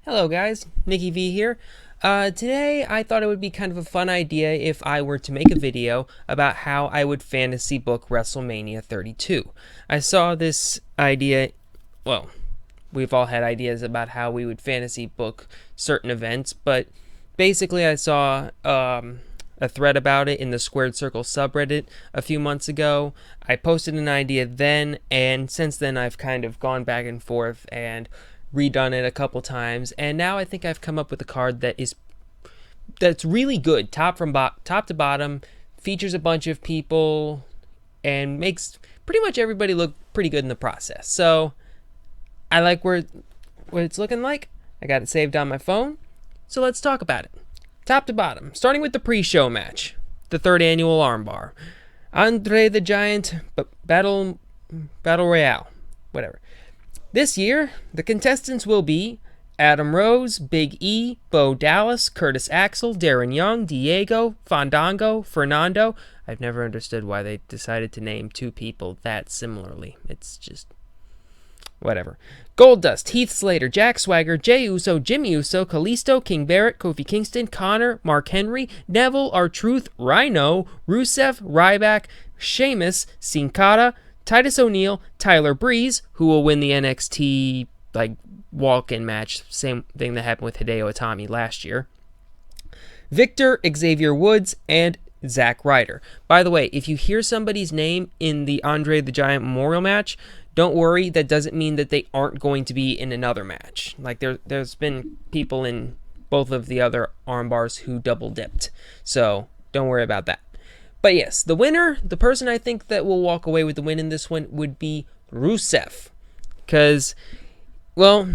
Hello guys, NickyV here. Today I thought it would be kind of a fun idea if I were to make a video about how I would fantasy book WrestleMania 32. I saw this idea, well, we've all had ideas about how we would fantasy book certain events, but basically I saw a thread about it in the Squared Circle subreddit a few months ago. I posted an idea then, and since then I've kind of gone back and forth and redone it a couple times, and now I think I've come up with a card that's really good, top to bottom, features a bunch of people, and makes pretty much everybody look pretty good in the process. So I like what it's looking like. I got it saved on my phone, so let's talk about it. Top to bottom, starting with the pre-show match, the third annual armbar, Andre the Giant Battle Royale, whatever. This year, the contestants will be Adam Rose, Big E, Bo Dallas, Curtis Axel, Darren Young, Diego, Fandango, Fernando. I've never understood why they decided to name two people that similarly. It's just whatever. Goldust, Heath Slater, Jack Swagger, Jey Uso, Jimmy Uso, Kalisto, King Barrett, Kofi Kingston, Connor, Mark Henry, Neville, R-Truth, Rhino, Rusev, Ryback, Sheamus, Sin Cara, Titus O'Neil, Tyler Breeze, who will win the NXT walk-in match, same thing that happened with Hideo Itami last year, Victor, Xavier Woods, and Zack Ryder. By the way, if you hear somebody's name in the Andre the Giant Memorial match, don't worry, that doesn't mean that they aren't going to be in another match. Like there's been people in both of the other armbars who double-dipped, so don't worry about that. But yes, the winner, the person I think that will walk away with the win in this one would be Rusev. Because, well,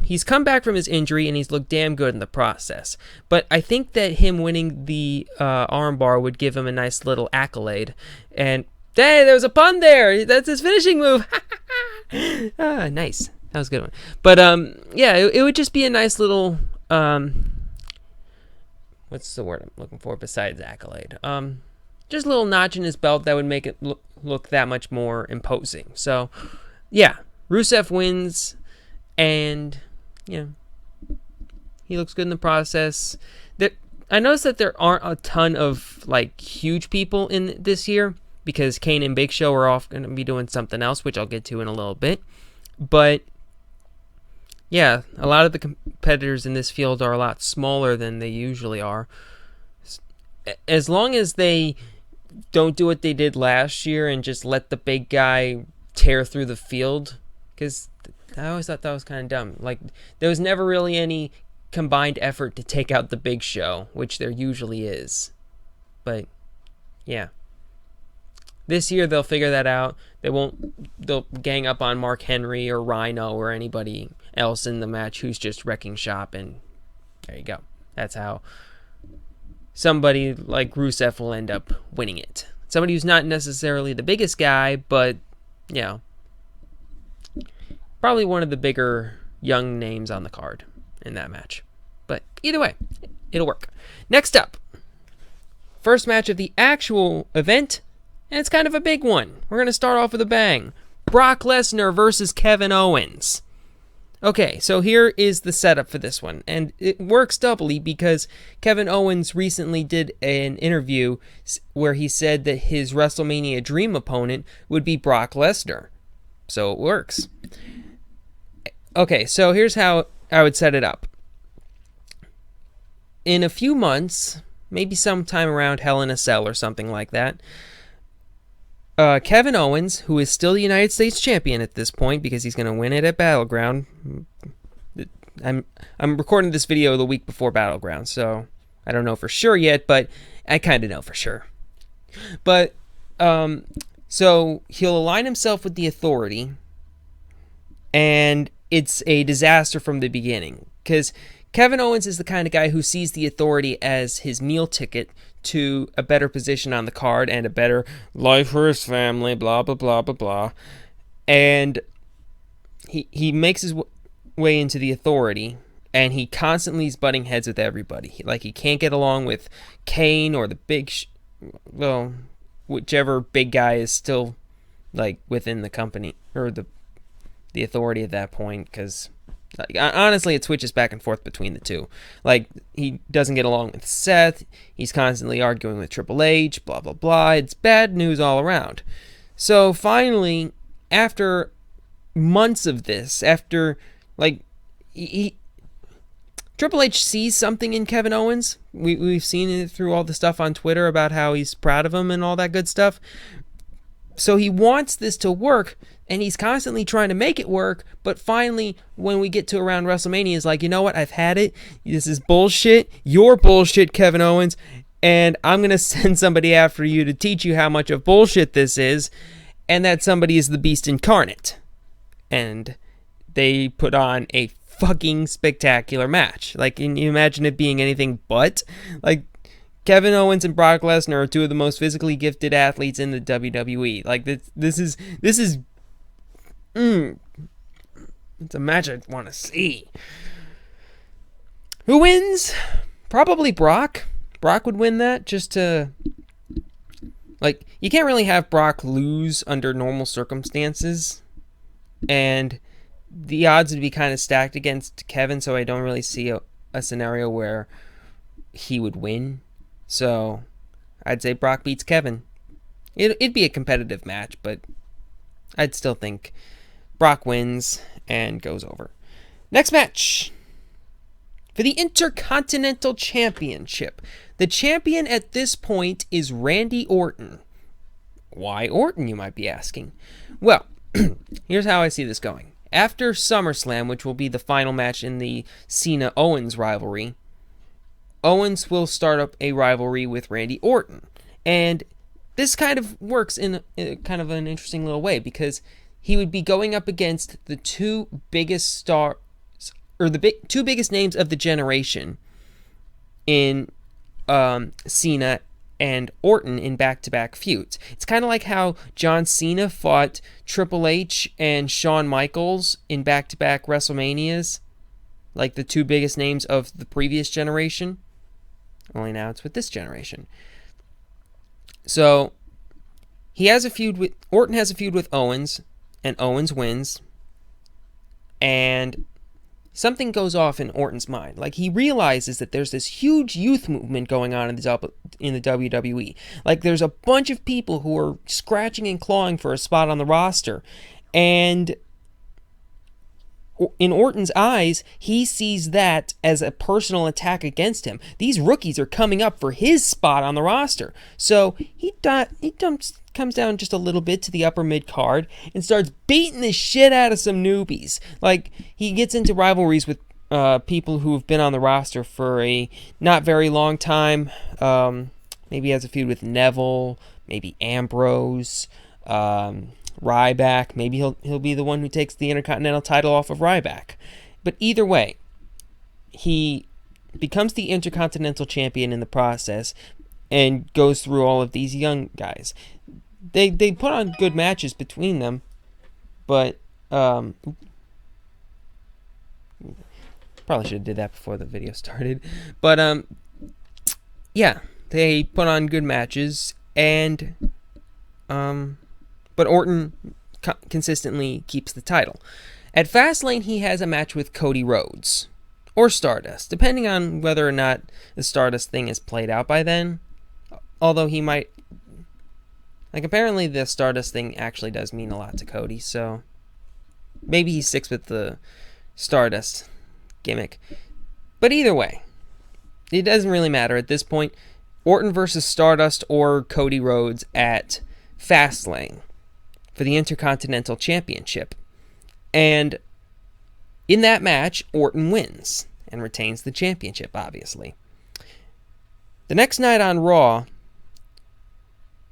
he's come back from his injury and he's looked damn good in the process. But I think that him winning the armbar would give him a nice little accolade. And, hey, there was a pun there! That's his finishing move! Nice. That was a good one. But, yeah, it would just be a nice little... what's the word I'm looking for besides accolade? Just a little notch in his belt that would make it look that much more imposing. So, yeah, Rusev wins, and yeah, he looks good in the process. I noticed that there aren't a ton of huge people in this year because Kane and Big Show are off going to be doing something else, which I'll get to in a little bit. But yeah, a lot of the competitors in this field are a lot smaller than they usually are. As long as they don't do what they did last year and just let the big guy tear through the field, because I always thought that was kind of dumb. There was never really any combined effort to take out the Big Show, which there usually is. But yeah, this year they'll figure that out. They'll gang up on Mark Henry or Rhino or anybody else in the match who's just wrecking shop, and there you go. That's how somebody like Rusev will end up winning it. Somebody who's not necessarily the biggest guy, but probably one of the bigger young names on the card in that match. But either way, it'll work. Next up, first match of the actual event, and it's kind of a big one. We're going to start off with a bang. Brock Lesnar versus Kevin Owens. Okay, so here is the setup for this one, and it works doubly because Kevin Owens recently did an interview where he said that his WrestleMania dream opponent would be Brock Lesnar. So it works. Okay, so here's how I would set it up. In a few months, maybe sometime around Hell in a Cell or something like that, Kevin Owens, who is still the United States champion at this point because he's going to win it at Battleground. I'm recording this video the week before Battleground, so I don't know for sure yet, but I kind of know for sure. But so he'll align himself with the Authority, and it's a disaster from the beginning because Kevin Owens is the kind of guy who sees the Authority as his meal ticket to a better position on the card and a better life for his family, blah, blah, blah, blah, blah. And he makes his way into the Authority, and he constantly is butting heads with everybody. He can't get along with Kane or the whichever big guy is still within the company or the Authority at that point, because Like, honestly, it switches back and forth between the two. Like, he doesn't get along with Seth. He's constantly arguing with Triple H, blah, blah, blah. It's bad news all around. So finally, after months of this, after, like, Triple H sees something in Kevin Owens. We've seen it through all the stuff on Twitter about how he's proud of him and all that good stuff. So he wants this to work, and he's constantly trying to make it work, but finally, when we get to around WrestleMania, he's like, you know what, I've had it. This is bullshit. You're bullshit, Kevin Owens, and I'm going to send somebody after you to teach you how much of bullshit this is, and that somebody is the Beast incarnate. And they put on a fucking spectacular match. Like, can you imagine it being anything but? Like, Kevin Owens and Brock Lesnar are two of the most physically gifted athletes in the WWE. Like, this is it's a match I want to see. Who wins? Probably Brock. Brock would win that, just to, like, you can't really have Brock lose under normal circumstances, and the odds would be kind of stacked against Kevin, so I don't really see a scenario where he would win. So I'd say Brock beats Kevin. It'd be a competitive match, but I'd still think Brock wins and goes over. Next match. For the Intercontinental Championship. The champion at this point is Randy Orton. Why Orton, you might be asking? Well, here's how I see this going. After SummerSlam, which will be the final match in the Cena-Owens rivalry, Owens will start up a rivalry with Randy Orton. And this kind of works in kind of an interesting little way, because he would be going up against the two biggest stars, or the two biggest names of the generation in Cena and Orton in back-to-back feuds. It's kind of like how John Cena fought Triple H and Shawn Michaels in back-to-back WrestleManias, like the two biggest names of the previous generation. Only now it's with this generation. So Orton has a feud with Owens, and Owens wins. And something goes off in Orton's mind. Like, he realizes that there's this huge youth movement going on in the WWE. Like, there's a bunch of people who are scratching and clawing for a spot on the roster. And in Orton's eyes, he sees that as a personal attack against him. These rookies are coming up for his spot on the roster. So he comes down just a little bit to the upper mid-card and starts beating the shit out of some newbies. Like, he gets into rivalries with people who have been on the roster for a not very long time. Maybe he has a feud with Neville, maybe Ambrose, Ryback. Maybe he'll be the one who takes the Intercontinental title off of Ryback. But either way, he becomes the Intercontinental Champion in the process and goes through all of these young guys. They put on good matches between them, but probably should have did that before the video started. But yeah, they put on good matches, and but Orton consistently keeps the title. At Fastlane, he has a match with Cody Rhodes, or Stardust, depending on whether or not the Stardust thing is played out by then. Although he might, like, apparently the Stardust thing actually does mean a lot to Cody, so maybe he sticks with the Stardust gimmick. But either way, it doesn't really matter at this point. Orton versus Stardust or Cody Rhodes at Fastlane for the Intercontinental Championship. And in that match, Orton wins and retains the championship, obviously. The next night on Raw,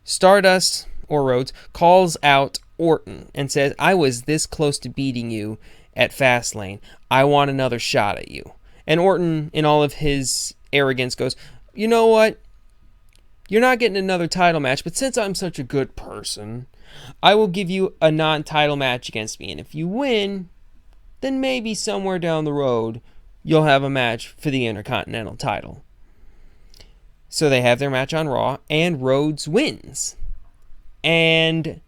Stardust, or Rhodes, calls out Orton and says, I was this close to beating you at Fastlane. I want another shot at you. And Orton, in all of his arrogance, goes, you know what? You're not getting another title match, but since I'm such a good person, I will give you a non-title match against me. And if you win, then maybe somewhere down the road, you'll have a match for the Intercontinental title. So they have their match on Raw, and Rhodes wins. And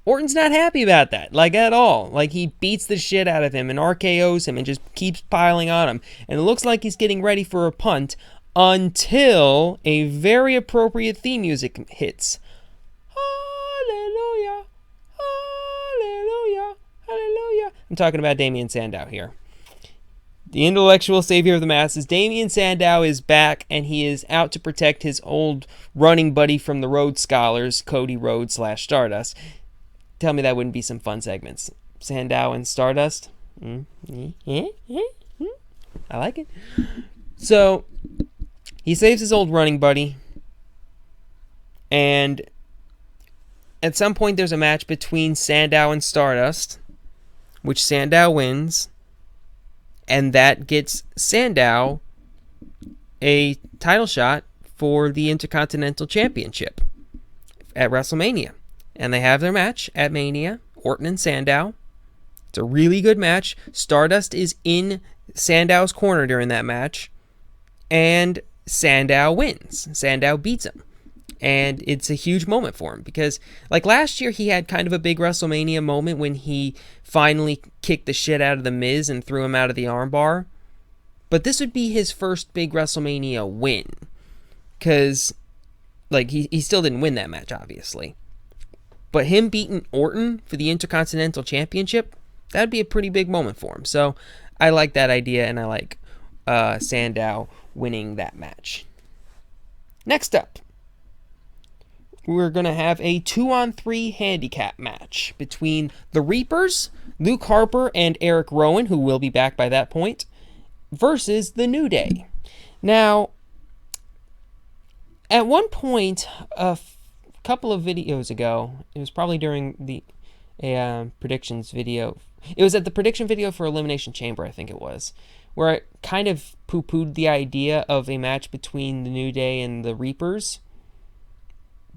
Orton's not happy about that, like, at all. Like, he beats the shit out of him and RKO's him and just keeps piling on him. And it looks like he's getting ready for a punt until a very appropriate theme music hits. Hallelujah, hallelujah, hallelujah. I'm talking about Damien Sandow here. The intellectual savior of the masses, Damien Sandow, is back, and he is out to protect his old running buddy from the Rhodes Scholars, Cody Rhodes / Stardust. Tell me that wouldn't be some fun segments. Sandow and Stardust. I like it. So, he saves his old running buddy. And at some point there's a match between Sandow and Stardust, which Sandow wins. And that gets Sandow a title shot for the Intercontinental Championship at WrestleMania. And they have their match at Mania, Orton and Sandow. It's a really good match. Stardust is in Sandow's corner during that match. And Sandow wins. Sandow beats him. And it's a huge moment for him because, like, last year he had kind of a big WrestleMania moment when he finally kicked the shit out of The Miz and threw him out of the armbar. But this would be his first big WrestleMania win. Because, like, he still didn't win that match, obviously. But him beating Orton for the Intercontinental Championship, that'd be a pretty big moment for him. So I like that idea, and I like Sandow winning that match. Next up, we're going to have a 2-on-3 handicap match between the Reapers, Luke Harper and Eric Rowan, who will be back by that point, versus the New Day. Now, at one point, couple of videos ago, it was probably during the predictions video. It was at the prediction video for Elimination Chamber, I think it was, where I kind of poo-pooed the idea of a match between the New Day and the Reapers.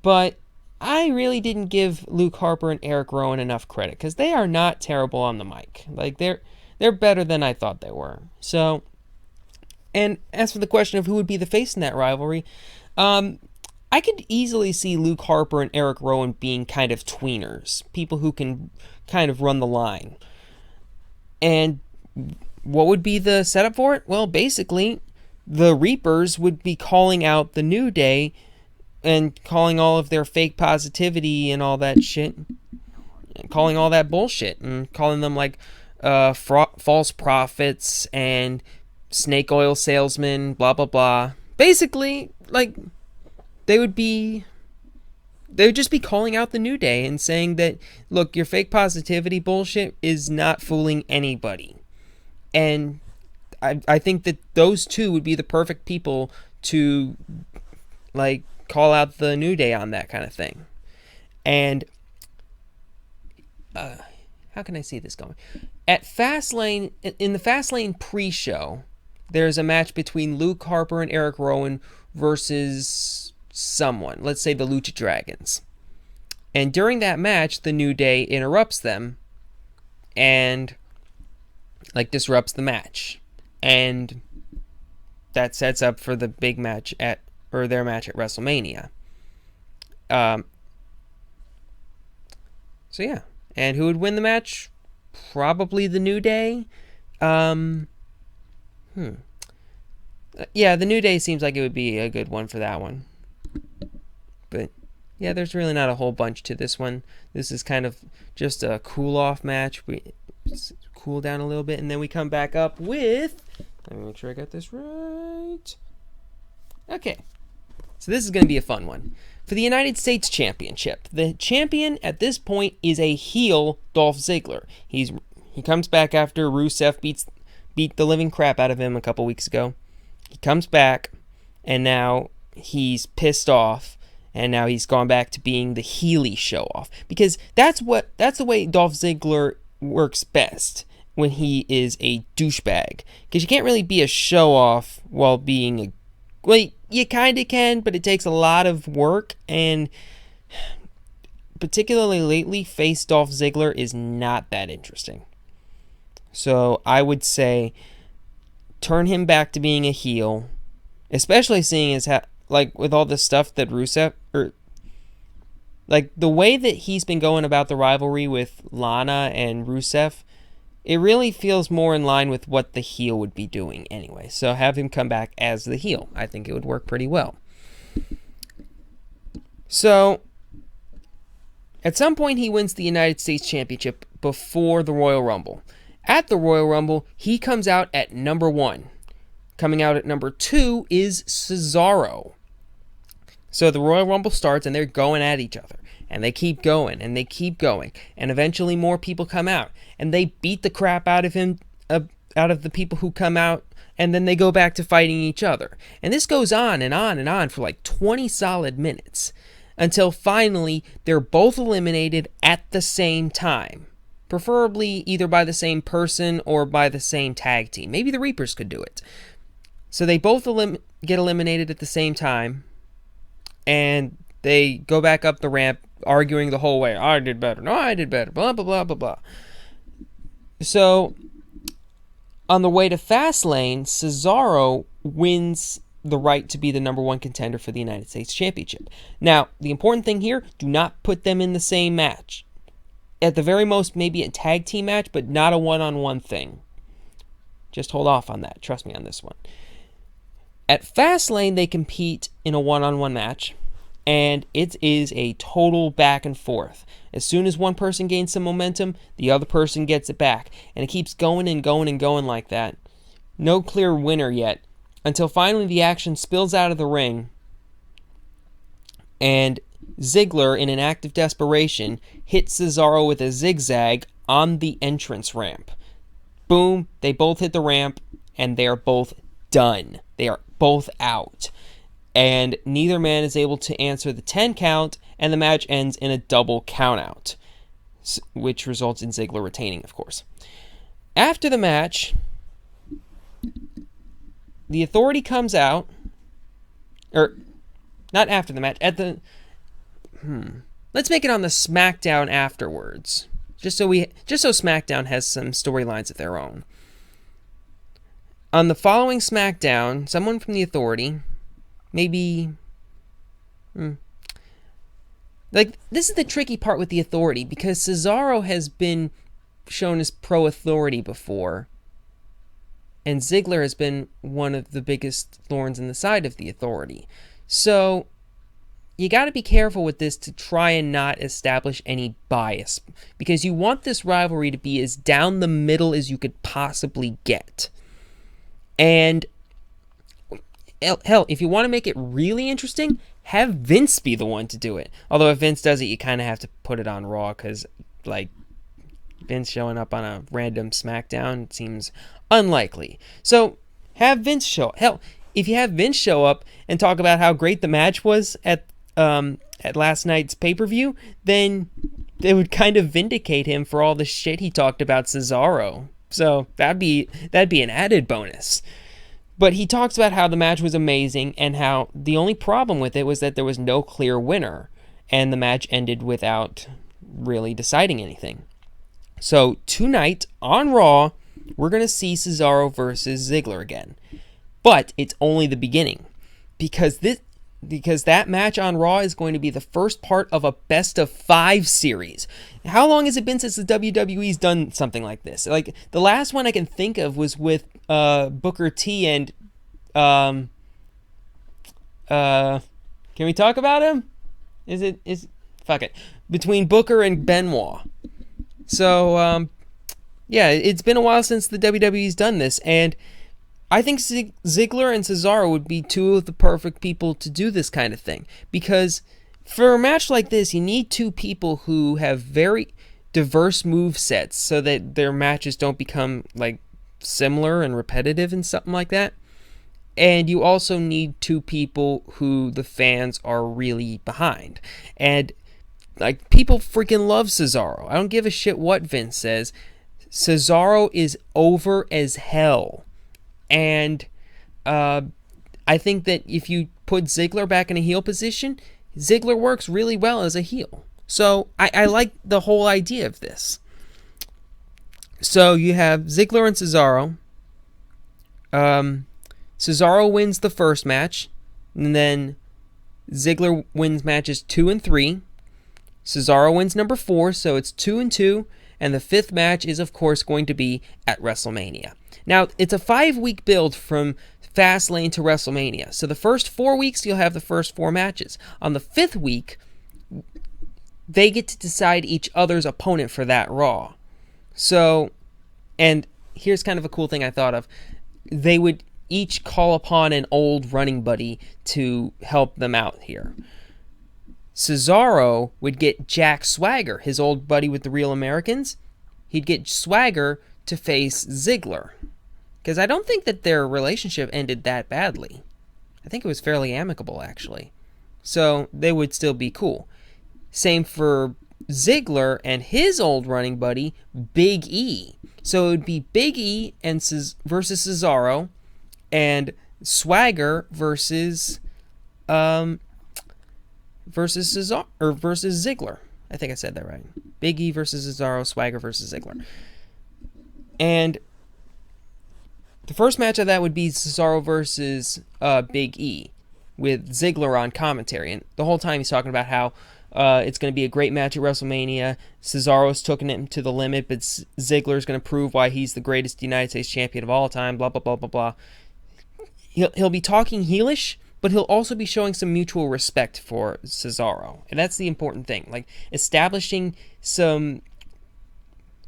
But I really didn't give Luke Harper and Eric Rowan enough credit because they are not terrible on the mic. Like, they're better than I thought they were. So, and as for the question of who would be the face in that rivalry, I could easily see Luke Harper and Eric Rowan being kind of tweeners, people who can kind of run the line. And what would be the setup for it? Well, basically, the Reapers would be calling out the New Day and calling all of their fake positivity and all that shit, calling all that bullshit, and calling them like false prophets and snake oil salesmen, blah, blah, blah. Basically, like, they would just be calling out the New Day and saying that, look, your fake positivity bullshit is not fooling anybody. And I think that those two would be the perfect people to, like, call out the New Day on that kind of thing. And how can I see this going? At Fastlane, in the Fastlane pre-show, there's a match between Luke Harper and Eric Rowan versus someone. Let's say the Lucha Dragons. And during that match, the New Day interrupts them and, like, disrupts the match. And that sets up for the big match or their match at WrestleMania. So yeah. And who would win the match? Probably the New Day. Yeah, the New Day seems like it would be a good one for that one. But yeah, there's really not a whole bunch to this one. This is kind of just a cool-off match. We cool down a little bit, and then we come back up with... Let me make sure I got this right. Okay. So this is going to be a fun one. For the United States Championship, the champion at this point is a heel Dolph Ziggler. He comes back after Rusev beat the living crap out of him a couple weeks ago. He comes back, and now he's pissed off, and now he's gone back to being the Healy show-off. Because that's the way Dolph Ziggler works best, when he is a douchebag. Because you can't really be a show-off while being a... Well, you kind of can, but it takes a lot of work, and particularly lately, face Dolph Ziggler is not that interesting. So I would say turn him back to being a heel, especially seeing as like with all the stuff that Rusev Like, the way that he's been going about the rivalry with Lana and Rusev, it really feels more in line with what the heel would be doing anyway. So have him come back as the heel. I think it would work pretty well. So, at some point he wins the United States Championship before the Royal Rumble. At the Royal Rumble, he comes out at number 1. Coming out at number 2 is Cesaro. So the Royal Rumble starts and they're going at each other. And they keep going and they keep going. And eventually more people come out. And they beat the crap out of him, out of the people who come out. And then they go back to fighting each other. And this goes on and on and on for like 20 solid minutes. Until finally they're both eliminated at the same time. Preferably either by the same person or by the same tag team. Maybe the Reapers could do it. So they both get eliminated at the same time. And they go back up the ramp arguing the whole way. I did better. No, I did better. Blah, blah, blah, blah, blah. So, on the way to Fastlane, Cesaro wins the right to be the number 1 contender for the United States Championship. Now, the important thing here, do not put them in the same match. At the very most, maybe a tag team match, but not a one-on-one thing. Just hold off on that. Trust me on this one. At Fastlane, they compete in a one-on-one match, and it is a total back and forth. As soon as one person gains some momentum, the other person gets it back, and it keeps going and going and going like that. No clear winner yet, until finally the action spills out of the ring, and Ziggler, in an act of desperation, hits Cesaro with a zigzag on the entrance ramp. Boom, they both hit the ramp, and they are both done. They are both out. And neither man is able to answer the 10 count, and the match ends in a double countout, which results in Ziggler retaining, of course. After the match, the Authority comes out, or not after the match, at the let's make it on the SmackDown afterwards, just so SmackDown has some storylines of their own. On the following SmackDown, someone from the Authority, maybe, like, this is the tricky part with the Authority, because Cesaro has been shown as pro-Authority before, and Ziggler has been one of the biggest thorns in the side of the Authority. So, you got to be careful with this to try and not establish any bias, because you want this rivalry to be as down the middle as you could possibly get. And hell, if you want to make it really interesting, have Vince be the one to do it. Although if Vince does it, you kind of have to put it on Raw, because, like, Vince showing up on a random SmackDown seems unlikely. So have Vince show up. Hell, if you have Vince show up and talk about how great the match was at last night's pay-per-view, then it would kind of vindicate him for all the shit he talked about Cesaro. So that'd be an added bonus. But he talks about how the match was amazing and how the only problem with it was that there was no clear winner, and the match ended without really deciding anything. So tonight on Raw, we're going to see Cesaro versus Ziggler again. But it's only the beginning, because that match on Raw is going to be the first part of a best of 5 series. How long has it been since the WWE's done something like this? Like, the last one I can think of was with Booker T and can we talk about him? Fuck it. Between Booker and Benoit. So yeah, it's been a while since the WWE's done this, and I think Ziggler and Cesaro would be two of the perfect people to do this kind of thing, because for a match like this, you need two people who have very diverse move sets so that their matches don't become like similar and repetitive and something like that. And you also need two people who the fans are really behind. And like, people freaking love Cesaro. I don't give a shit what Vince says. Cesaro is over as hell. And I think that if you put Ziggler back in a heel position, Ziggler works really well as a heel. So I like the whole idea of this. So you have Ziggler and Cesaro. Cesaro wins the first match, and then Ziggler wins matches 2 and 3. Cesaro wins number 4, so it's 2-2, and the 5th match is, of course, going to be at WrestleMania. Now, it's a 5-week build from Fastlane to WrestleMania. So the first 4 weeks, you'll have the first 4 matches. On the 5th week, they get to decide each other's opponent for that Raw. So, and here's kind of a cool thing I thought of. They would each call upon an old running buddy to help them out here. Cesaro would get Jack Swagger, his old buddy with the Real Americans. He'd get Swagger to face Ziggler. Because I don't think that their relationship ended that badly. I think it was fairly amicable, actually. So they would still be cool. Same for Ziggler and his old running buddy, Big E. So it would be Big E versus Cesaro, and Swagger versus Ziggler. I think I said that right. Big E versus Cesaro, Swagger versus Ziggler. And the first match of that would be Cesaro versus Big E, with Ziggler on commentary. And the whole time he's talking about how it's going to be a great match at WrestleMania. Cesaro's taking it to the limit, but Ziggler's going to prove why he's the greatest United States champion of all time, blah, blah, blah, blah, blah. He'll be talking heelish, but he'll also be showing some mutual respect for Cesaro. And that's the important thing, like establishing some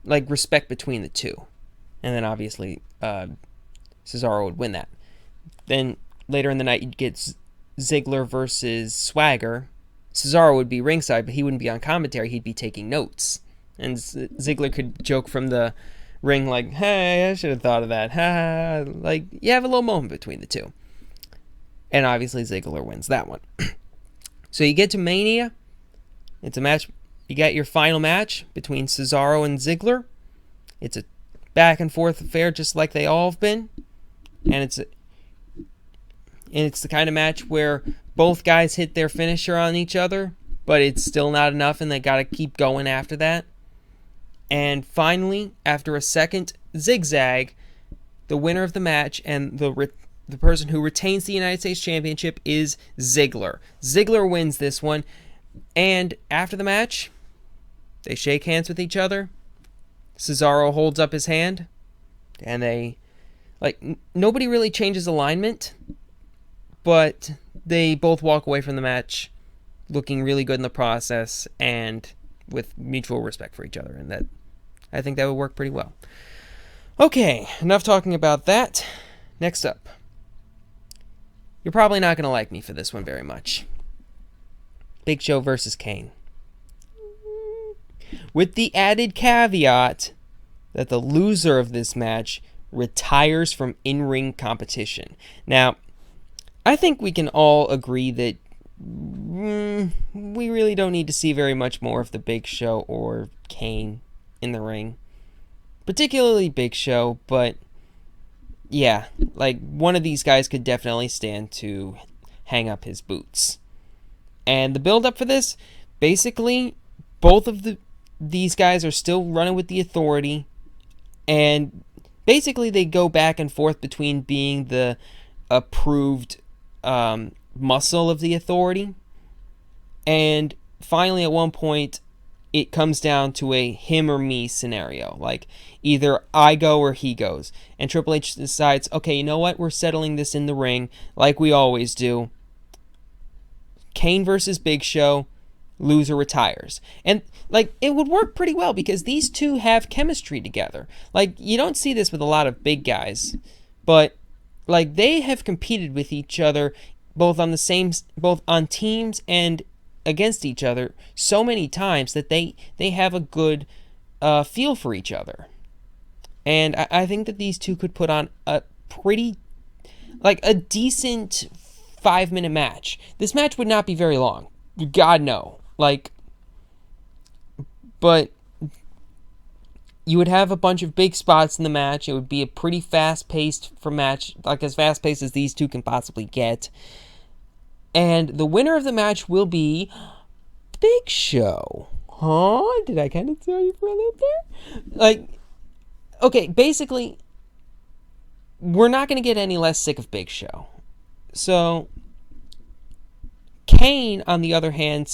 like respect between the two. And then obviously Cesaro would win that. Then later in the night you'd get Ziggler versus Swagger. Cesaro would be ringside, but he wouldn't be on commentary. He'd be taking notes. And Ziggler could joke from the ring like, hey, I should have thought of that. Ha! Like, you have a little moment between the two. And obviously Ziggler wins that one. So you get to Mania. It's a match. You got your final match between Cesaro and Ziggler. It's a back and forth affair just like they all have been. And it's the kind of match where both guys hit their finisher on each other, but it's still not enough, and they got to keep going after that. And finally, after a second zigzag, the winner of the match and the person who retains the United States Championship is Ziggler. Ziggler wins this one, and after the match, they shake hands with each other. Cesaro holds up his hand, and nobody really changes alignment, but they both walk away from the match looking really good in the process and with mutual respect for each other. And I think that would work pretty well. Okay, enough talking about that. Next up. You're probably not going to like me for this one very much. Big Show versus Kane. With the added caveat that the loser of this match retires from in-ring competition. Now, I think we can all agree that we really don't need to see very much more of the Big Show or Kane in the ring. Particularly Big Show, but yeah, like one of these guys could definitely stand to hang up his boots. And the build-up for this, basically, both of these guys are still running with the Authority, and basically they go back and forth between being the approved muscle of the Authority, and finally at one point it comes down to a him or me scenario, like either I go or he goes, and Triple H decides, okay, you know what, we're settling this in the ring like we always do. Kane versus Big Show, loser retires. And like it would work pretty well because these two have chemistry together. Like you don't see this with a lot of big guys, but like they have competed with each other both on teams and against each other so many times that they have a good feel for each other. And I think that these two could put on a decent 5-minute match. This match would not be very long. God, no. But you would have a bunch of big spots in the match. It would be a pretty fast-paced match, like as fast-paced as these two can possibly get. And the winner of the match will be Big Show. Huh? Did I kind of throw you for a loop there? Okay, basically, we're not going to get any less sick of Big Show. So, Kane, on the other hand,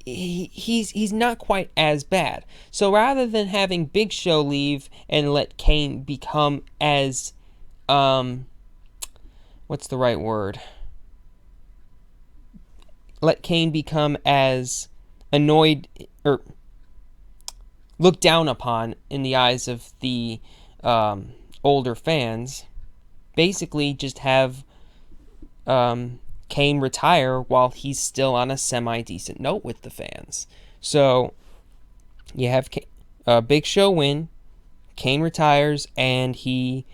he's not quite as bad. So rather than having Big Show leave and let Kane become as what's the right word? Let Kane become as annoyed or looked down upon in the eyes of the older fans. Basically, just have Kane retire while he's still on a semi-decent note with the fans. So you have Big Show win, Kane retires, and he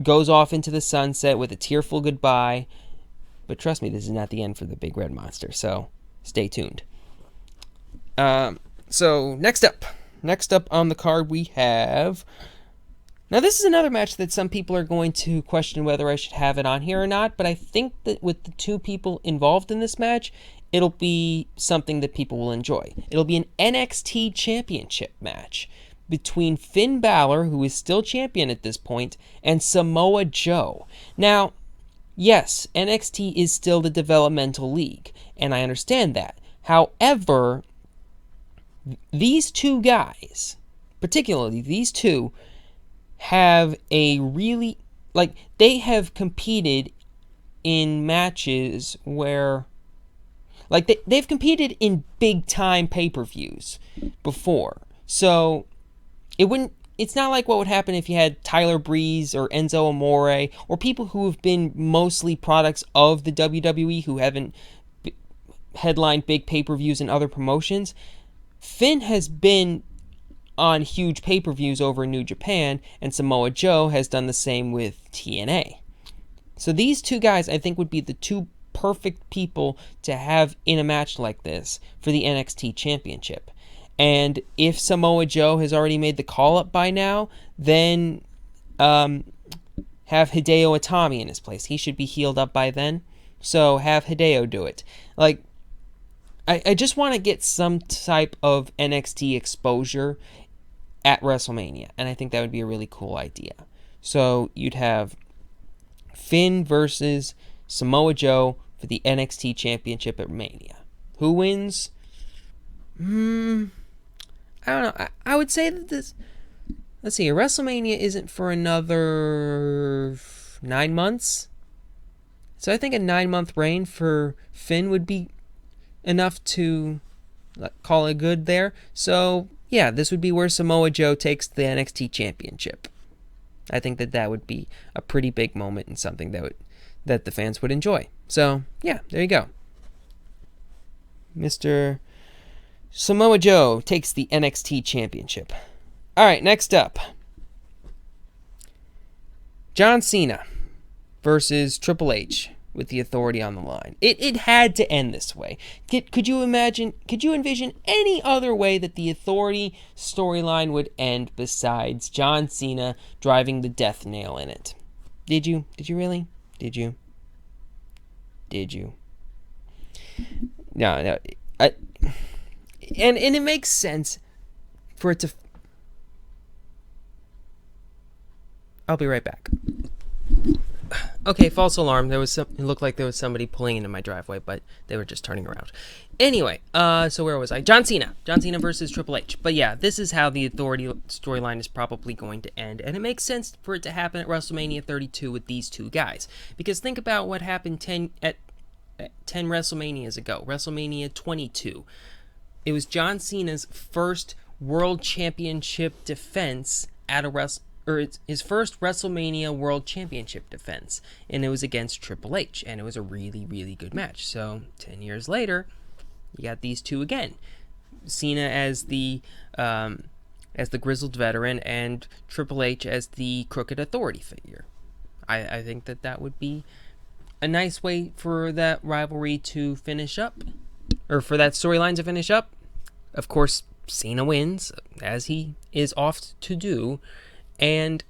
goes off into the sunset with a tearful goodbye. But trust me, this is not the end for the Big Red Monster, so stay tuned. So next up on the card we have... Now, this is another match that some people are going to question whether I should have it on here or not, but I think that with the two people involved in this match, it'll be something that people will enjoy. It'll be an NXT Championship match between Finn Balor, who is still champion at this point, and Samoa Joe. Now, yes, NXT is still the developmental league, and I understand that. However, these two guys, particularly these two, have a really, they have competed in matches where, they've competed in big time pay-per-views before. So it's not like what would happen if you had Tyler Breeze or Enzo Amore or people who have been mostly products of the WWE who haven't headlined big pay-per-views in other promotions. Finn has been on huge pay-per-views over in New Japan, and Samoa Joe has done the same with TNA. So these two guys, I think, would be the two perfect people to have in a match like this for the NXT Championship. And if Samoa Joe has already made the call-up by now, then have Hideo Itami in his place. He should be healed up by then, so have Hideo do it. I just want to get some type of NXT exposure at WrestleMania, and I think that would be a really cool idea. So you'd have Finn versus Samoa Joe for the NXT Championship at Mania. Who wins? I don't know. I would say that this... Let's see, WrestleMania isn't for another 9 months. So I think a 9-month reign for Finn would be enough to call it good there. So yeah, this would be where Samoa Joe takes the NXT Championship. I think that would be a pretty big moment and something that the fans would enjoy. So yeah, there you go. Mr. Samoa Joe takes the NXT Championship. All right, next up, John Cena versus Triple H with the Authority on the line. It had to end this way. Could you envision any other way that the Authority storyline would end besides John Cena driving the death nail in it? Did you? Did you really? Did you? No. And it makes sense for it to... I'll be right back. Okay, false alarm. It looked like there was somebody pulling into my driveway, but they were just turning around. Anyway, so where was I? John Cena versus Triple H. But yeah, this is how the Authority storyline is probably going to end, and it makes sense for it to happen at WrestleMania 32 with these two guys. Because think about what happened 10 WrestleManias ago. WrestleMania 22. It was John Cena's first World Championship defense at his first WrestleMania World Championship defense, and it was against Triple H, and it was a really, really good match. So 10 years later, you got these two again, Cena as the grizzled veteran, and Triple H as the crooked authority figure. I think that would be a nice way for that rivalry to finish up, or for that storyline to finish up. Of course, Cena wins, as he is oft to do, and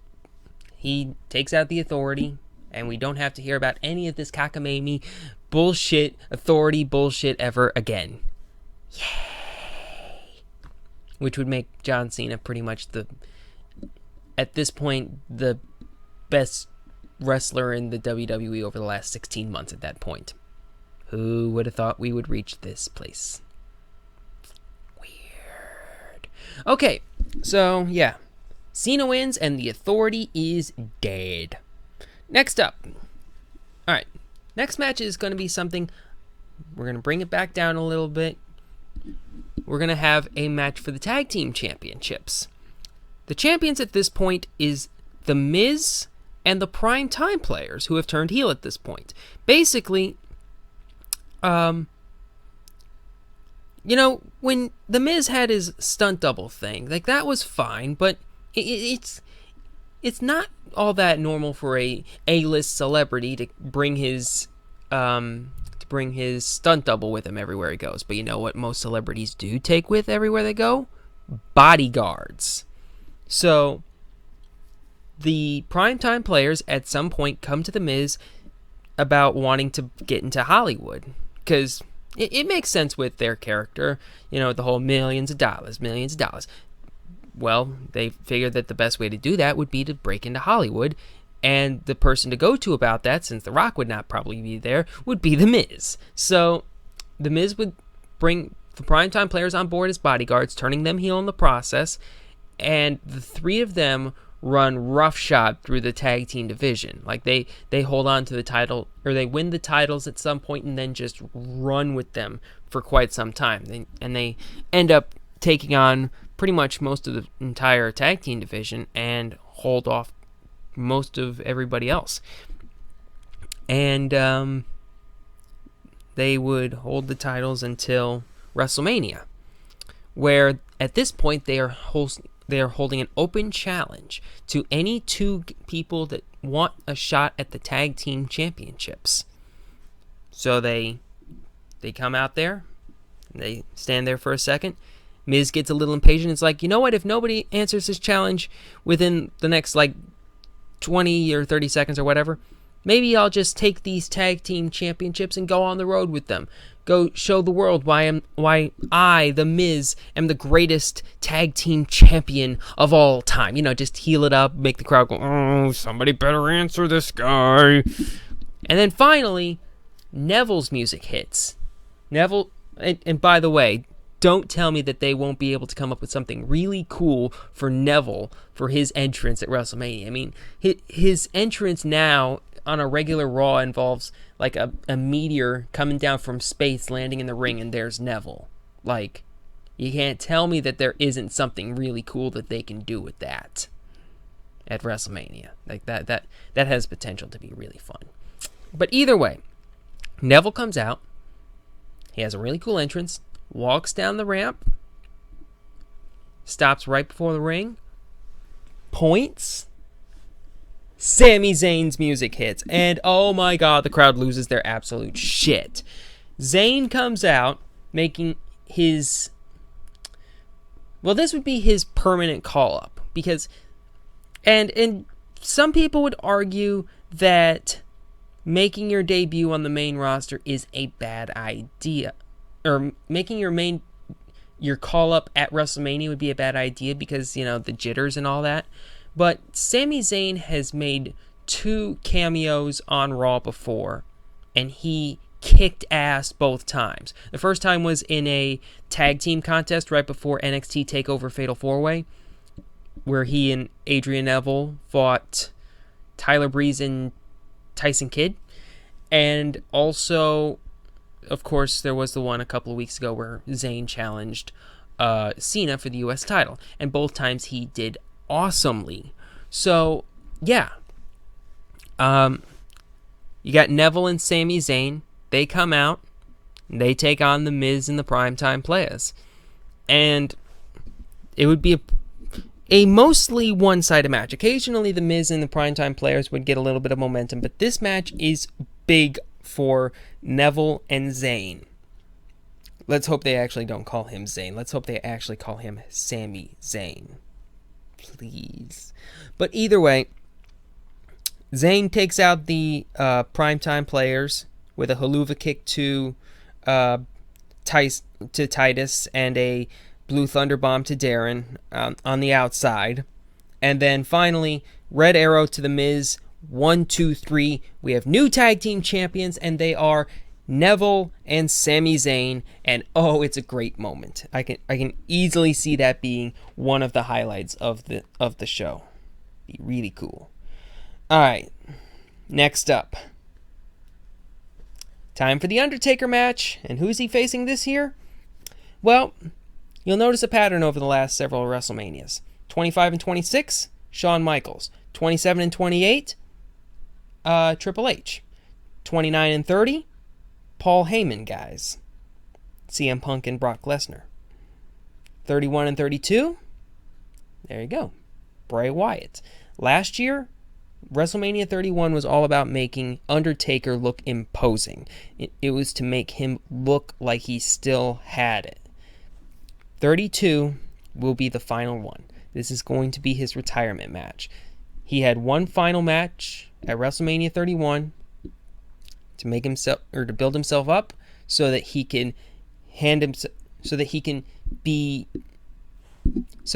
he takes out the Authority, and we don't have to hear about any of this cockamamie bullshit, Authority bullshit ever again. Yay! Which would make John Cena pretty much at this point, the best wrestler in the WWE over the last 16 months at that point. Who would have thought we would reach this place? Okay, so yeah. Cena wins and the Authority is dead. Next up. Alright. Next match is going to be something. We're going to bring it back down a little bit. We're going to have a match for the Tag Team Championships. The champions at this point is The Miz and the Prime Time Players, who have turned heel at this point. Basically, when The Miz had his stunt double thing, like, that was fine, but it's not all that normal for a A-list celebrity to bring his stunt double with him everywhere he goes. But you know what most celebrities do take with everywhere they go? Bodyguards. So the Primetime Players at some point come to The Miz about wanting to get into Hollywood, because it makes sense with their character, the whole millions of dollars. Well, they figured that the best way to do that would be to break into Hollywood, and the person to go to about that, since The Rock would not probably be there, would be The Miz. So The Miz would bring the Primetime Players on board as bodyguards, turning them heel in the process, and the three of them run roughshod through the tag team division. Like, they hold on to the title, or they win the titles at some point and then just run with them for quite some time. And they end up taking on pretty much most of the entire tag team division and hold off most of everybody else. And they would hold the titles until WrestleMania, where at this point they are holding an open challenge to any two people that want a shot at the tag team championships. So they come out there, they stand there for a second. Miz gets a little impatient. It's like, you know what? If nobody answers this challenge within the next 20 or 30 seconds or whatever, maybe I'll just take these tag team championships and go on the road with them. Go show the world why I, The Miz, am the greatest tag team champion of all time. Just heel it up, make the crowd go, oh, somebody better answer this guy. And then finally, Neville's music hits. Neville, and by the way, don't tell me that they won't be able to come up with something really cool for Neville for his entrance at WrestleMania. I mean, his entrance now on a regular Raw involves like a meteor coming down from space, landing in the ring, and there's Neville. Like, you can't tell me that there isn't something really cool that they can do with that at WrestleMania. Like, that has potential to be really fun. But either way, Neville comes out. He has a really cool entrance. Walks down the ramp, stops right before the ring, points. Sami Zayn's music hits, and oh my god, the crowd loses their absolute shit. Zayn comes out, making his... Well, this would be his permanent call-up, because... And some people would argue that making your debut on the main roster is a bad idea. Or making your call up at WrestleMania would be a bad idea because, the jitters and all that. But Sami Zayn has made 2 cameos on Raw before, and he kicked ass both times. The first time was in a tag team contest right before NXT TakeOver Fatal 4-Way, where he and Adrian Neville fought Tyler Breeze and Tyson Kidd. And also, of course, there was the one a couple of weeks ago where Zayn challenged Cena for the U.S. title. And both times he did awesomely. So, yeah. You got Neville and Sami Zayn. They come out. They take on The Miz and the Primetime Players. And it would be a mostly one-sided match. Occasionally, The Miz and the Primetime Players would get a little bit of momentum. But this match is big for Neville and Zayn. Let's hope they actually don't call him Zayn. Let's hope they actually call him Sami Zayn. Please. But either way, Zayn takes out the Primetime Players with a haluva kick to Titus and a Blue Thunder Bomb to Darren on the outside. And then finally, Red Arrow to The Miz. 1, 2, 3. We have new tag team champions, and they are Neville and Sami Zayn, and oh, it's a great moment. I can easily see that being one of the highlights of the show. Be really cool. All right, next up, time for the Undertaker match, and who's he facing this year? Well, you'll notice a pattern over the last several WrestleManias. 25 and 26, Shawn Michaels. 27 and 28, Triple H. 29 and 30, Paul Heyman guys. CM Punk and Brock Lesnar. 31 and 32, there you go, Bray Wyatt. Last year, WrestleMania 31 was all about making Undertaker look imposing. It was to make him look like he still had it. 32 will be the final one. This is going to be his retirement match. He had one final match at WrestleMania 31 to make himself, or to build himself up, so that he can so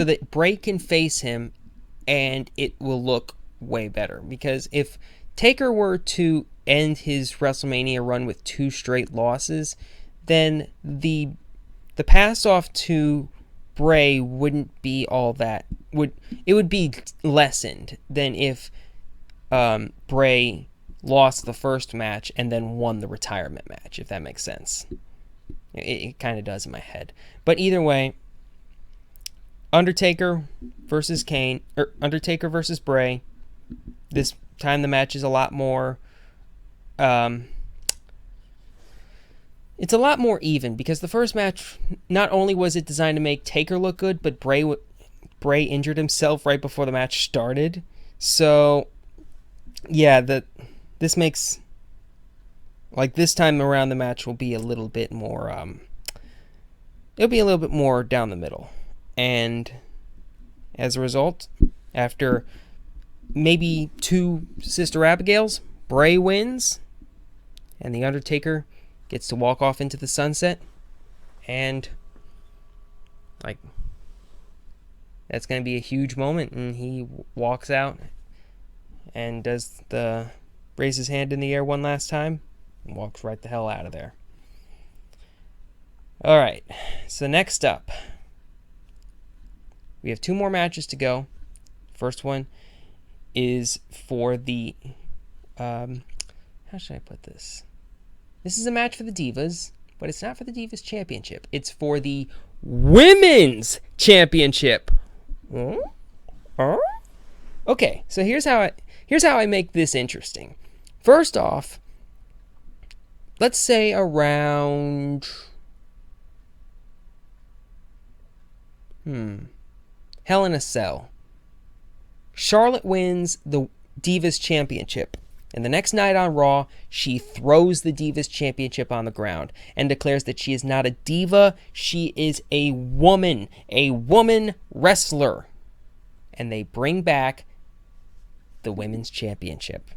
that Bray can face him, and it will look way better. Because if Taker were to end his WrestleMania run with 2 straight losses, then the pass off to Bray wouldn't be all that. It would be lessened than if Bray lost the first match and then won the retirement match, if that makes sense. It kind of does in my head. But either way, Undertaker versus Kane, or Undertaker versus Bray. This time the match is a lot more it's a lot more even, because the first match, not only was it designed to make Taker look good, but Bray injured himself right before the match started. So yeah, this makes, like, this time around the match will be a little bit more it'll be a little bit more down the middle. And as a result, after maybe 2 Sister Abigails, Bray wins, and the Undertaker gets to walk off into the sunset, and like, that's going to be a huge moment. And he walks out and raises his hand in the air one last time and walks right the hell out of there. All right, so next up, we have 2 more matches to go. First one is for the how should I put this? This is a match for the Divas, but it's not for the Divas Championship. It's for the Women's Championship. Okay, so here's how I make this interesting. First off, let's say around Hell in a Cell. Charlotte wins the Divas Championship. And the next night on Raw, she throws the Divas Championship on the ground and declares that she is not a diva, she is a woman wrestler. And they bring back the Women's Championship.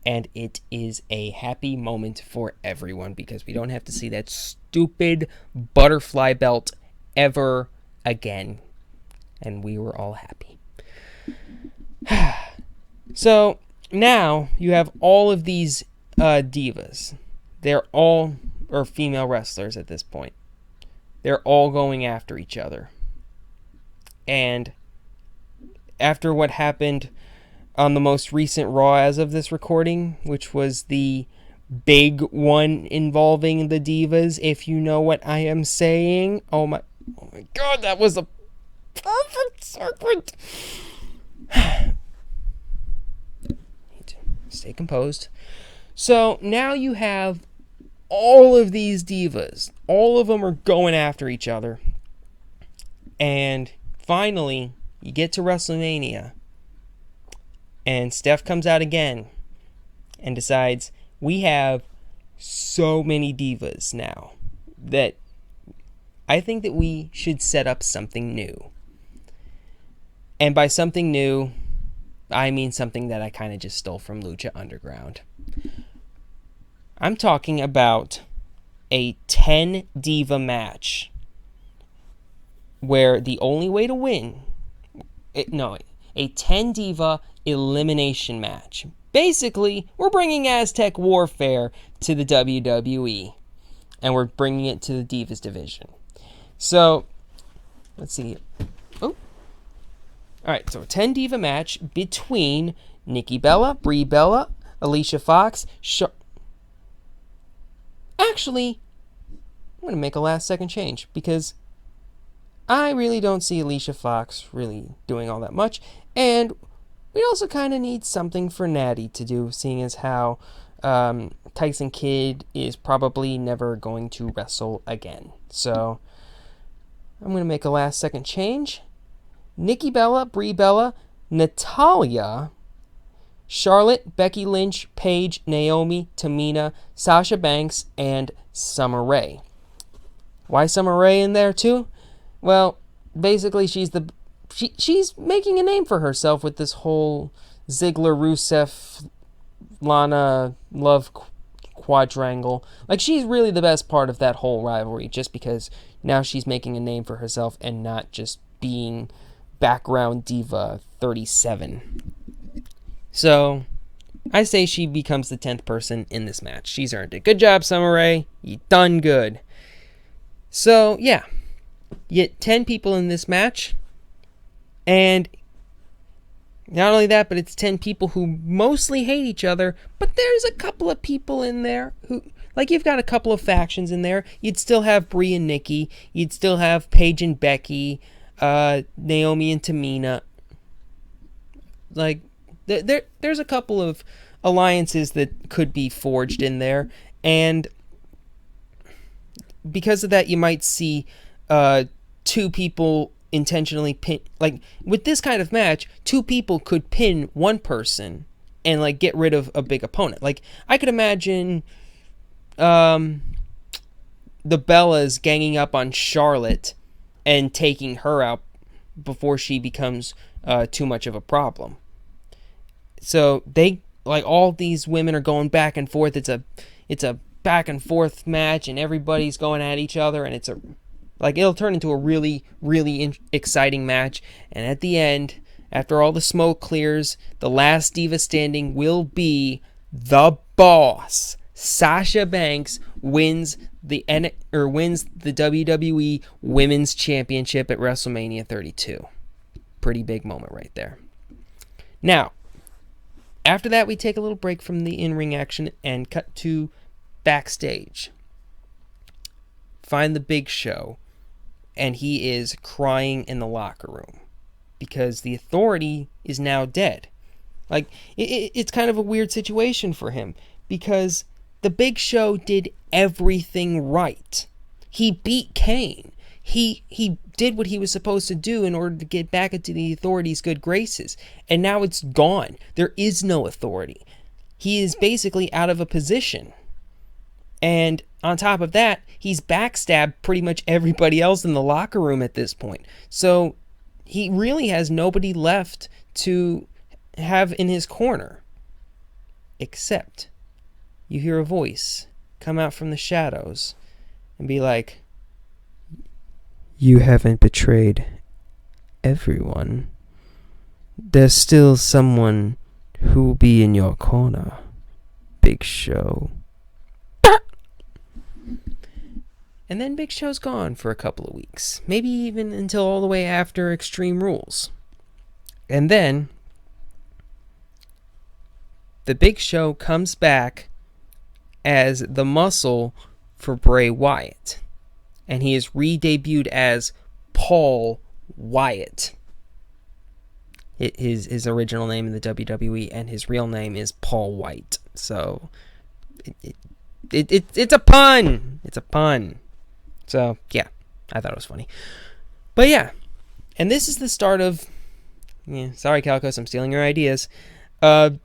And it is a happy moment for everyone, because we don't have to see that stupid butterfly belt ever again. And we were all happy. So now you have all of these divas. They're all, or female wrestlers at this point. They're all going after each other. And after what happened on the most recent Raw as of this recording, which was the big one involving the divas, if you know what I am saying. Oh my God, that was a perfect segment. Need to stay composed. So now you have all of these divas. All of them are going after each other. And finally, you get to WrestleMania. And Steph comes out again and decides, we have so many divas now that I think that we should set up something new. And by something new, I mean something that I kind of just stole from Lucha Underground. I'm talking about a 10 diva match where the only way to win, a 10 diva elimination match. Basically, we're bringing Aztec Warfare to the WWE, and we're bringing it to the Divas division. So, let's see. Oh. Alright, so a 10 Diva match between Nikki Bella, Brie Bella, Alicia Fox, Actually, I'm going to make a last second change because I really don't see Alicia Fox really doing all that much, and we also kind of need something for Natty to do, seeing as how Tyson Kidd is probably never going to wrestle again. So I'm going to make a last second change. Nikki Bella, Brie Bella, Natalya, Charlotte, Becky Lynch, Paige, Naomi, Tamina, Sasha Banks, and Summer Rae. Why Summer Rae in there too? Well, basically she's making a name for herself with this whole Ziggler, Rusev, Lana love quadrangle. Like, she's really the best part of that whole rivalry, just because now she's making a name for herself and not just being background diva 37. So I say she becomes the 10th person in this match. She's earned it. Good job, Summer Rae. You done good. So yeah, you get 10 people in this match, and not only that, but it's 10 people who mostly hate each other, but there's a couple of people in there who, like, you've got a couple of factions in there. You'd still have Brie and Nikki. You'd still have Paige and Becky, Naomi and Tamina. Like, there's a couple of alliances that could be forged in there, and because of that, you might see two people intentionally pin. Like, with this kind of match, two people could pin one person and, like, get rid of a big opponent. Like, I could imagine the Bellas ganging up on Charlotte and taking her out before she becomes too much of a problem. So they, like, all these women are going back and forth. It's a back and forth match, and everybody's going at each other, and it'll turn into a really, really exciting match. And at the end, after all the smoke clears, the last diva standing will be the boss. Sasha Banks wins the WWE Women's Championship at WrestleMania 32. Pretty big moment right there. Now, after that, we take a little break from the in-ring action and cut to backstage. Find the Big Show, and he is crying in the locker room because the Authority is now dead. Like, it's kind of a weird situation for him because the Big Show did everything right. He beat Kane. He did what he was supposed to do in order to get back into the Authority's good graces. And now it's gone. There is no Authority. He is basically out of a position. And on top of that, he's backstabbed pretty much everybody else in the locker room at this point. So he really has nobody left to have in his corner. Except you hear a voice come out from the shadows and be like, "You haven't betrayed everyone. There's still someone who will be in your corner, Big Show." And then Big Show's gone for a couple of weeks, maybe even until all the way after Extreme Rules. And then the Big Show comes back as the muscle for Bray Wyatt. And he is re-debuted as Paul Wyatt. His original name in the WWE, and his real name is Paul White. So it's a pun. It's a pun. So yeah, I thought it was funny. But yeah, and this is the start of, sorry Calcos, I'm stealing your ideas, of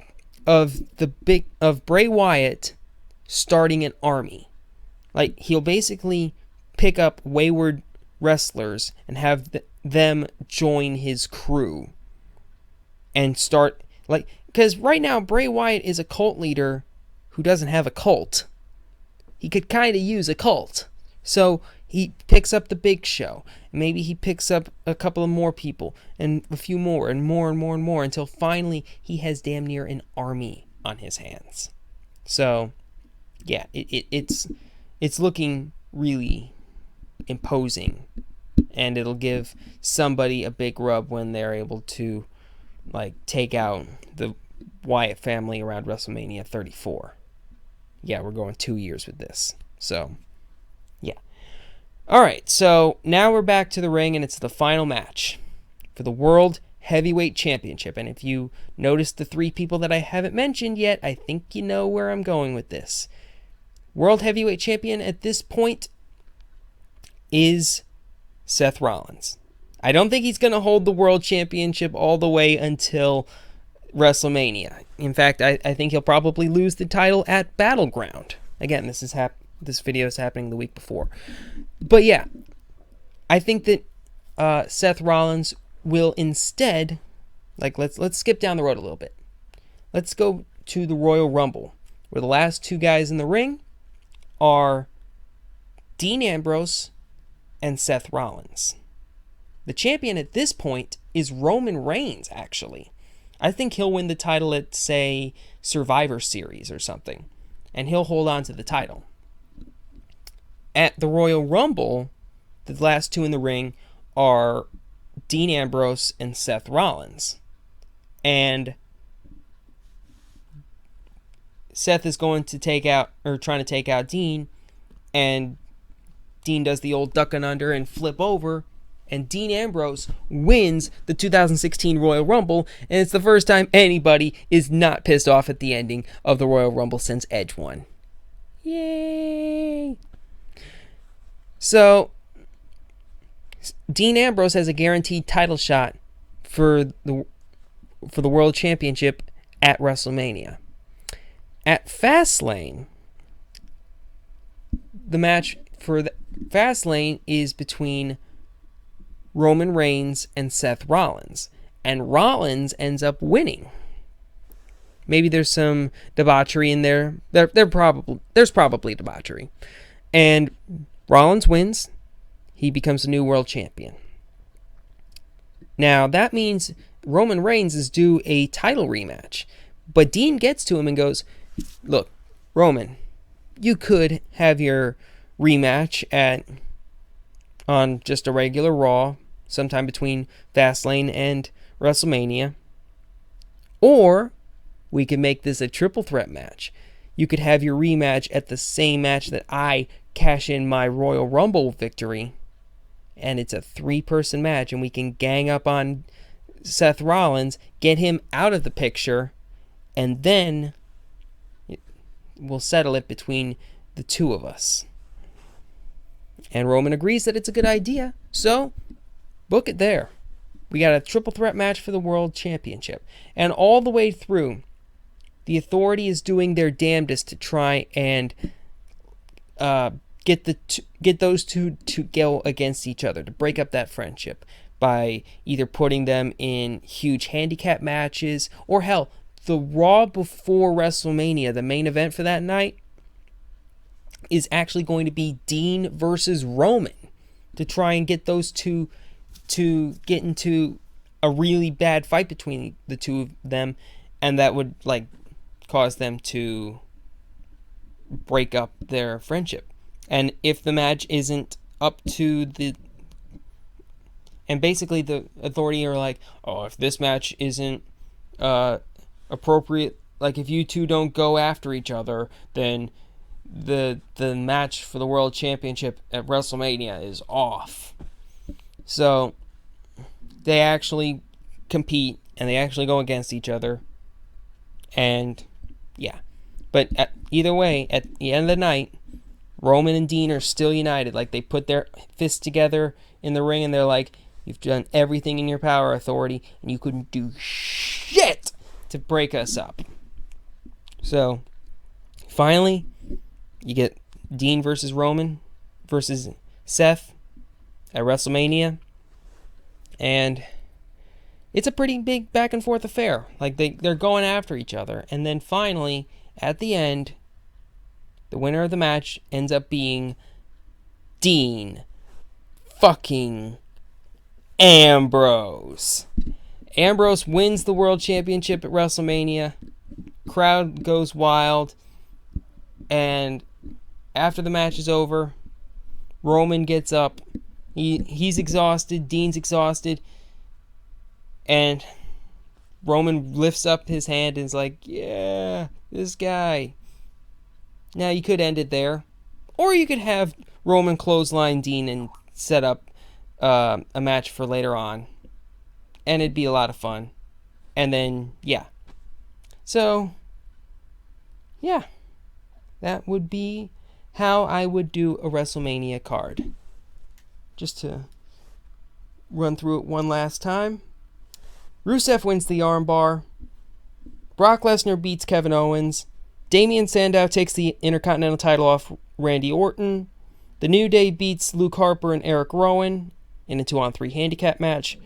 Bray Wyatt starting an army. Like, he'll basically pick up wayward wrestlers and have them join his crew and start, like, because right now Bray Wyatt is a cult leader who doesn't have a cult. He could kind of use a cult. So he picks up the Big Show. Maybe he picks up a couple of more people and a few more and more and more and more until finally he has damn near an army on his hands. So, yeah, it's looking really imposing, and it'll give somebody a big rub when they're able to like take out the Wyatt family around WrestleMania 34. Yeah, we're going 2 years with this. So, yeah. All right, so now we're back to the ring, and it's the final match for the World Heavyweight Championship. And if you notice the 3 people that I haven't mentioned yet, I think you know where I'm going with this. World Heavyweight Champion at this point is Seth Rollins. I don't think he's going to hold the World Championship all the way until WrestleMania. In fact, I think he'll probably lose the title at Battleground. Again, this video is happening the week before. But yeah, I think that Seth Rollins will instead, like, let's skip down the road a little bit. Let's go to the Royal Rumble, where the last 2 guys in the ring are Dean Ambrose and Seth Rollins. The champion at this point is Roman Reigns, actually. I think he'll win the title at, say, Survivor Series or something, and he'll hold on to the title. At the Royal Rumble, the last 2 in the ring are Dean Ambrose and Seth Rollins. And Seth is going to trying to take out Dean, and Dean does the old duck and under and flip over, and Dean Ambrose wins the 2016 Royal Rumble, and it's the first time anybody is not pissed off at the ending of the Royal Rumble since Edge won. Yay! So, Dean Ambrose has a guaranteed title shot for the World Championship at WrestleMania. At Fastlane, the match for the Fastlane is between Roman Reigns and Seth Rollins, and Rollins ends up winning. Maybe there's some debauchery in there. There's probably debauchery. And Rollins wins. He becomes the new world champion. Now, that means Roman Reigns is due a title rematch. But Dean gets to him and goes, "Look, Roman, you could have your rematch on just a regular Raw sometime between Fastlane and WrestleMania. Or we could make this a triple threat match. You could have your rematch at the same match that I cash in my Royal Rumble victory, and it's a 3-person match, and we can gang up on Seth Rollins, get him out of the picture, and then we'll settle it between the 2 of us." And Roman agrees that it's a good idea, so book it there. We got a triple threat match for the World Championship. And all the way through, the Authority is doing their damnedest to try and get those 2 to go against each other, to break up that friendship by either putting them in huge handicap matches, or hell, the Raw before WrestleMania, the main event for that night, is actually going to be Dean versus Roman, to try and get those 2 to get into a really bad fight between the 2 of them, and that would like cause them to break up their friendship. And if the match isn't up to and basically the Authority are like, "Oh, if this match isn't appropriate, like if you 2 don't go after each other, then the match for the World Championship at WrestleMania is off." So they actually compete, and they actually go against each other. And yeah, but either way, at the end of the night, Roman and Dean are still united. Like, they put their fists together in the ring, and they're like, "You've done everything in your power, Authority, and you couldn't do shit to break us up." So finally, you get Dean versus Roman versus Seth at WrestleMania, and it's a pretty big back and forth affair. Like, they're going after each other, and then finally, at the end, the winner of the match ends up being Dean fucking Ambrose. Ambrose wins the World Championship at WrestleMania, Crowd goes wild. And after the match is over, Roman gets up. He's exhausted. Dean's exhausted. And Roman lifts up his hand and is like, yeah, this guy. Now, you could end it there. Or you could have Roman clothesline Dean and set up a match for later on. And it'd be a lot of fun. And then, yeah. So, yeah. That would be how I would do a WrestleMania card. Just to run through it one last time. Rusev wins the armbar. Brock Lesnar beats Kevin Owens. Damian Sandow takes the Intercontinental title off Randy Orton. The New Day beats Luke Harper and Eric Rowan in a 2-on-3 handicap match.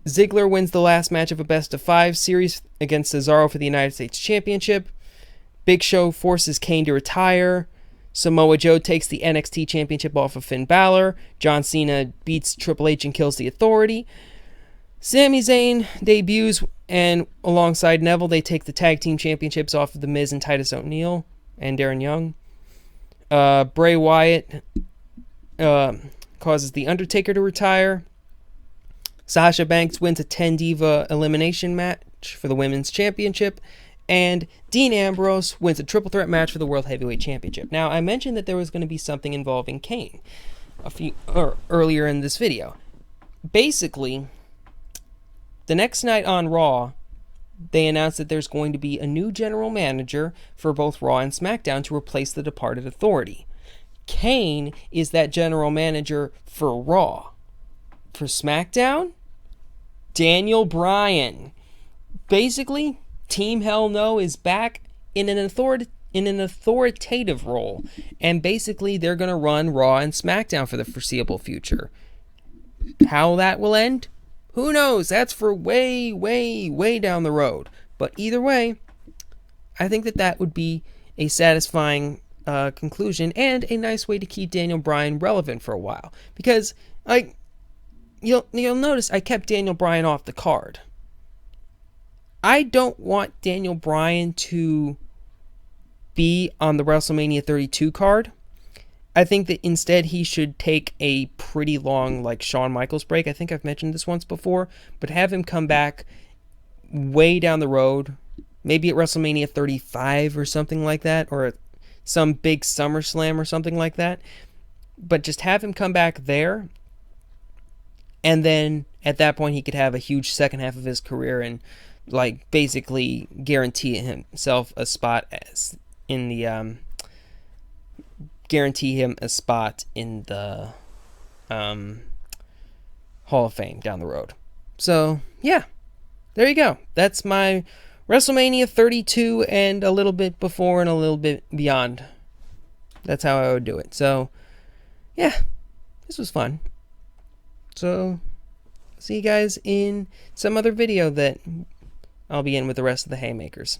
Ziggler wins the last match of a best-of-5 series against Cesaro for the United States Championship. Big Show forces Kane to retire. Samoa Joe takes the NXT Championship off of Finn Balor. John Cena beats Triple H and kills the Authority. Sami Zayn debuts, and alongside Neville, they take the Tag Team Championships off of The Miz and Titus O'Neil and Darren Young. Bray Wyatt causes The Undertaker to retire. Sasha Banks wins a 10-diva elimination match for the Women's Championship. And Dean Ambrose wins a triple threat match for the World Heavyweight Championship. Now, I mentioned that there was going to be something involving Kane earlier in this video. Basically, the next night on Raw, they announced that there's going to be a new general manager for both Raw and SmackDown to replace the departed Authority. Kane is that general manager for Raw. For SmackDown, Daniel Bryan. Basically, Team Hell No is back in an authoritative role, and basically they're going to run Raw and SmackDown for the foreseeable future. How that will end? Who knows? That's for way, way, way down the road. But either way, I think that would be a satisfying conclusion and a nice way to keep Daniel Bryan relevant for a while. Because you'll notice I kept Daniel Bryan off the card. I don't want Daniel Bryan to be on the WrestleMania 32 card. I think that instead he should take a pretty long, Shawn Michaels break. I think I've mentioned this once before, but have him come back way down the road, maybe at WrestleMania 35 or something like that, or at some big SummerSlam or something like that. But just have him come back there, and then at that point he could have a huge second half of his career and basically guarantee himself a spot guarantee him a spot in the Hall of Fame down the road. So, yeah. There you go. That's my WrestleMania 32 and a little bit before and a little bit beyond. That's how I would do it. So, yeah. This was fun. So, see you guys in some other video that I'll be in with the rest of the Haymakers.